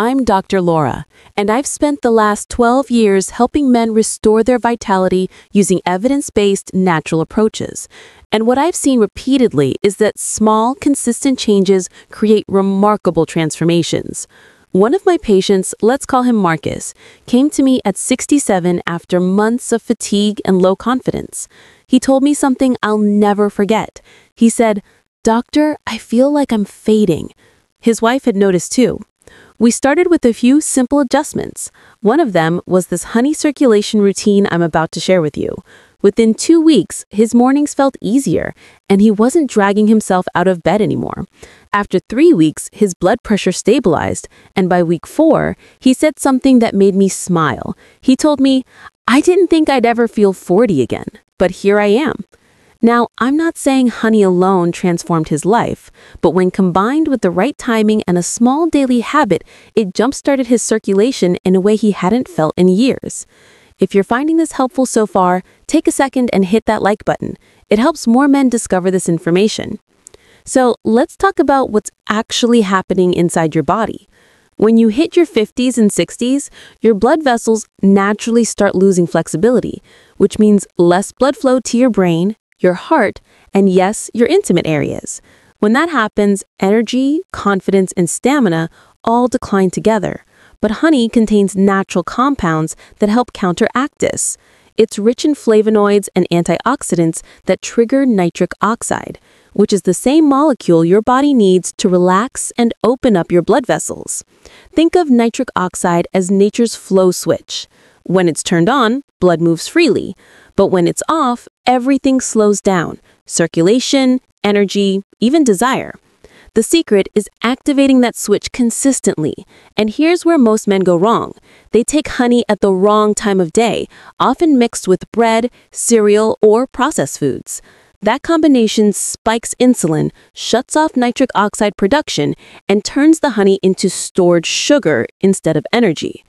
I'm Dr. Laura, and I've spent the last 12 years helping men restore their vitality using evidence-based natural approaches. And what I've seen repeatedly is that small, consistent changes create remarkable transformations. One of my patients, let's call him Marcus, came to me at 67 after months of fatigue and low confidence. He told me something I'll never forget. He said, "Doctor, I feel like I'm fading." His wife had noticed too. We started with a few simple adjustments. One of them was this honey circulation routine I'm about to share with you. Within 2 weeks, his mornings felt easier, and he wasn't dragging himself out of bed anymore. After 3 weeks, his blood pressure stabilized, and by week 4, he said something that made me smile. He told me, "I didn't think I'd ever feel 40 again, but here I am." Now, I'm not saying honey alone transformed his life, but when combined with the right timing and a small daily habit, it jump-started his circulation in a way he hadn't felt in years. If you're finding this helpful so far, take a second and hit that like button. It helps more men discover this information. So let's talk about what's actually happening inside your body. When you hit your 50s and 60s, your blood vessels naturally start losing flexibility, which means less blood flow to your brain, your heart, and yes, your intimate areas. When that happens, energy, confidence, and stamina all decline together. But honey contains natural compounds that help counteract this. It's rich in flavonoids and antioxidants that trigger nitric oxide, which is the same molecule your body needs to relax and open up your blood vessels. Think of nitric oxide as nature's flow switch. When it's turned on, blood moves freely. But when it's off, everything slows down: circulation, energy, even desire. The secret is activating that switch consistently. And here's where most men go wrong. They take honey at the wrong time of day, often mixed with bread, cereal, or processed foods. That combination spikes insulin, shuts off nitric oxide production, and turns the honey into stored sugar instead of energy.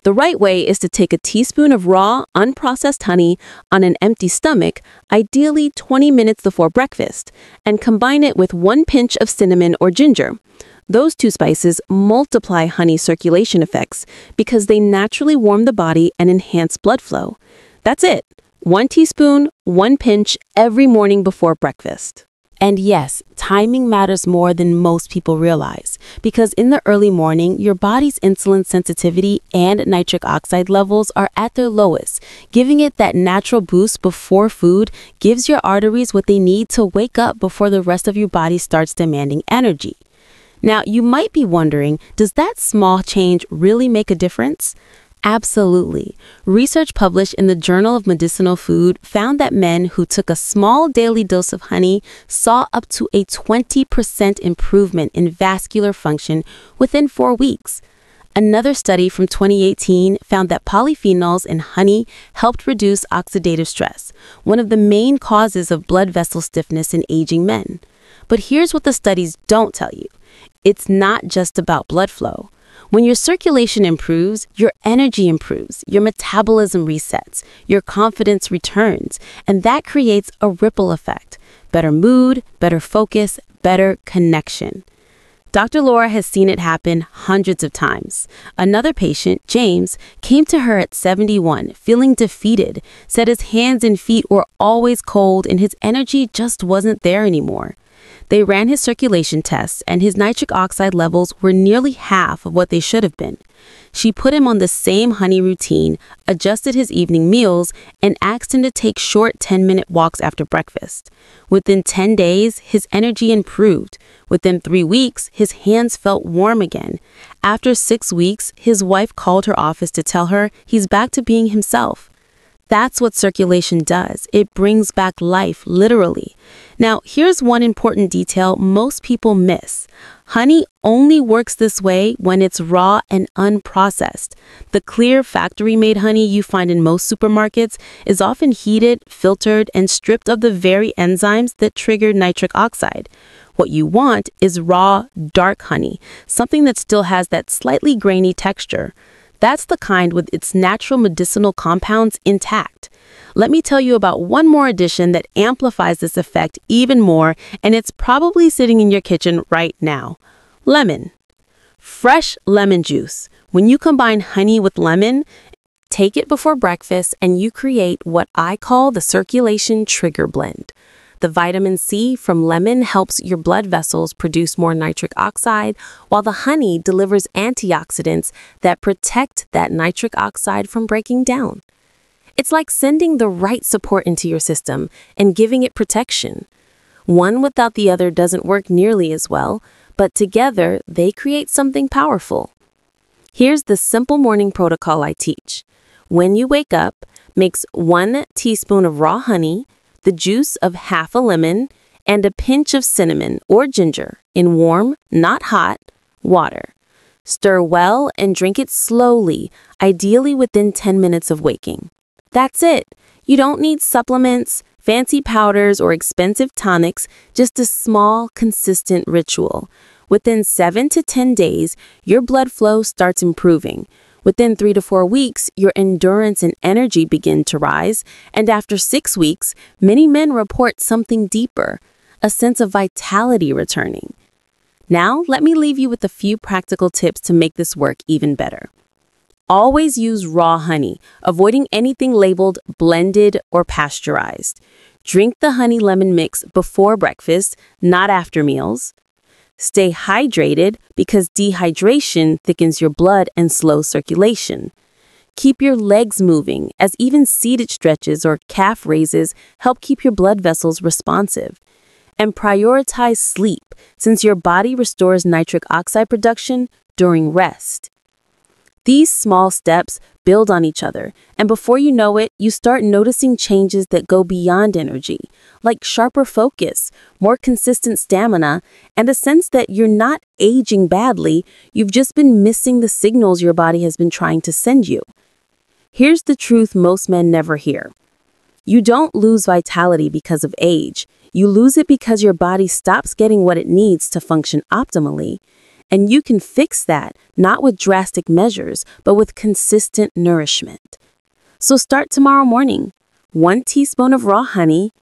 The right way is to take a teaspoon of raw, unprocessed honey on an empty stomach, ideally 20 minutes before breakfast, and combine it with 1 pinch of cinnamon or ginger. Those 2 spices multiply honey circulation effects because they naturally warm the body and enhance blood flow. That's it. 1 teaspoon, 1 pinch every morning before breakfast. And yes, timing matters more than most people realize, because in the early morning, your body's insulin sensitivity and nitric oxide levels are at their lowest. Giving it that natural boost before food gives your arteries what they need to wake up before the rest of your body starts demanding energy. Now, you might be wondering, does that small change really make a difference? Absolutely. Research published in the Journal of Medicinal Food found that men who took a small daily dose of honey saw up to a 20% improvement in vascular function within 4 weeks. Another study from 2018 found that polyphenols in honey helped reduce oxidative stress, one of the main causes of blood vessel stiffness in aging men. But here's what the studies don't tell you. It's not just about blood flow. When your circulation improves, your energy improves, your metabolism resets, your confidence returns, and that creates a ripple effect. Better mood, better focus, better connection. Dr. Laura has seen it happen hundreds of times. Another patient, James, came to her at 71, feeling defeated, said his hands and feet were always cold and his energy just wasn't there anymore. They ran his circulation tests, and his nitric oxide levels were nearly half of what they should have been. She put him on the same honey routine, adjusted his evening meals, and asked him to take short 10-minute walks after breakfast. Within 10 days, his energy improved. Within 3 weeks, his hands felt warm again. After 6 weeks, his wife called her office to tell her he's back to being himself. That's what circulation does. It brings back life, literally. Now, here's one important detail most people miss. Honey only works this way when it's raw and unprocessed. The clear factory-made honey you find in most supermarkets is often heated, filtered, and stripped of the very enzymes that trigger nitric oxide. What you want is raw, dark honey, something that still has that slightly grainy texture. That's the kind with its natural medicinal compounds intact. Let me tell you about one more addition that amplifies this effect even more, and it's probably sitting in your kitchen right now. Lemon. Fresh lemon juice. When you combine honey with lemon, take it before breakfast and you create what I call the circulation trigger blend. The vitamin C from lemon helps your blood vessels produce more nitric oxide, while the honey delivers antioxidants that protect that nitric oxide from breaking down. It's like sending the right support into your system and giving it protection. One without the other doesn't work nearly as well, but together they create something powerful. Here's the simple morning protocol I teach. When you wake up, mix 1 teaspoon of raw honey, the juice of half a lemon, and a pinch of cinnamon or ginger in warm, not hot, water. Stir well and drink it slowly, ideally within 10 minutes of waking. That's it. You don't need supplements, fancy powders, or expensive tonics, just a small, consistent ritual. Within 7 to 10 days, your blood flow starts improving. Within 3 to 4 weeks, your endurance and energy begin to rise, and after 6 weeks, many men report something deeper, a sense of vitality returning. Now, let me leave you with a few practical tips to make this work even better. Always use raw honey, avoiding anything labeled blended or pasteurized. Drink the honey-lemon mix before breakfast, not after meals. Stay hydrated because dehydration thickens your blood and slows circulation. Keep your legs moving, as even seated stretches or calf raises help keep your blood vessels responsive. And prioritize sleep, since your body restores nitric oxide production during rest. These small steps build on each other, and before you know it, you start noticing changes that go beyond energy, like sharper focus, more consistent stamina, and a sense that you're not aging badly, you've just been missing the signals your body has been trying to send you. Here's the truth most men never hear. You don't lose vitality because of age. You lose it because your body stops getting what it needs to function optimally. And you can fix that, not with drastic measures, but with consistent nourishment. So start tomorrow morning. 1 teaspoon of raw honey,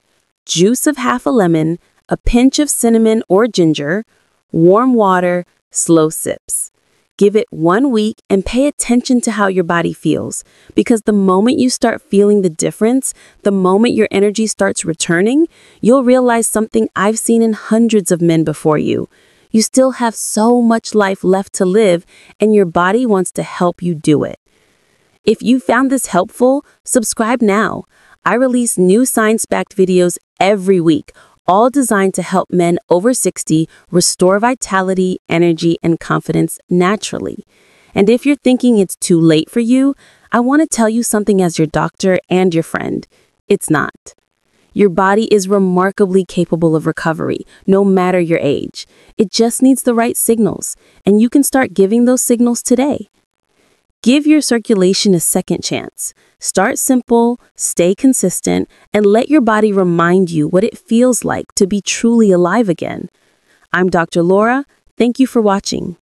juice of half a lemon, a pinch of cinnamon or ginger, warm water, slow sips. Give it 1 week and pay attention to how your body feels, because the moment you start feeling the difference, the moment your energy starts returning, you'll realize something I've seen in hundreds of men before you. You still have so much life left to live, and your body wants to help you do it. If you found this helpful, subscribe now. I release new science-backed videos every week, all designed to help men over 60 restore vitality, energy, and confidence naturally. And if you're thinking it's too late for you, I want to tell you something as your doctor and your friend. It's not. Your body is remarkably capable of recovery, no matter your age. It just needs the right signals, and you can start giving those signals today. Give your circulation a second chance. Start simple, stay consistent, and let your body remind you what it feels like to be truly alive again. I'm Dr. Laura. Thank you for watching.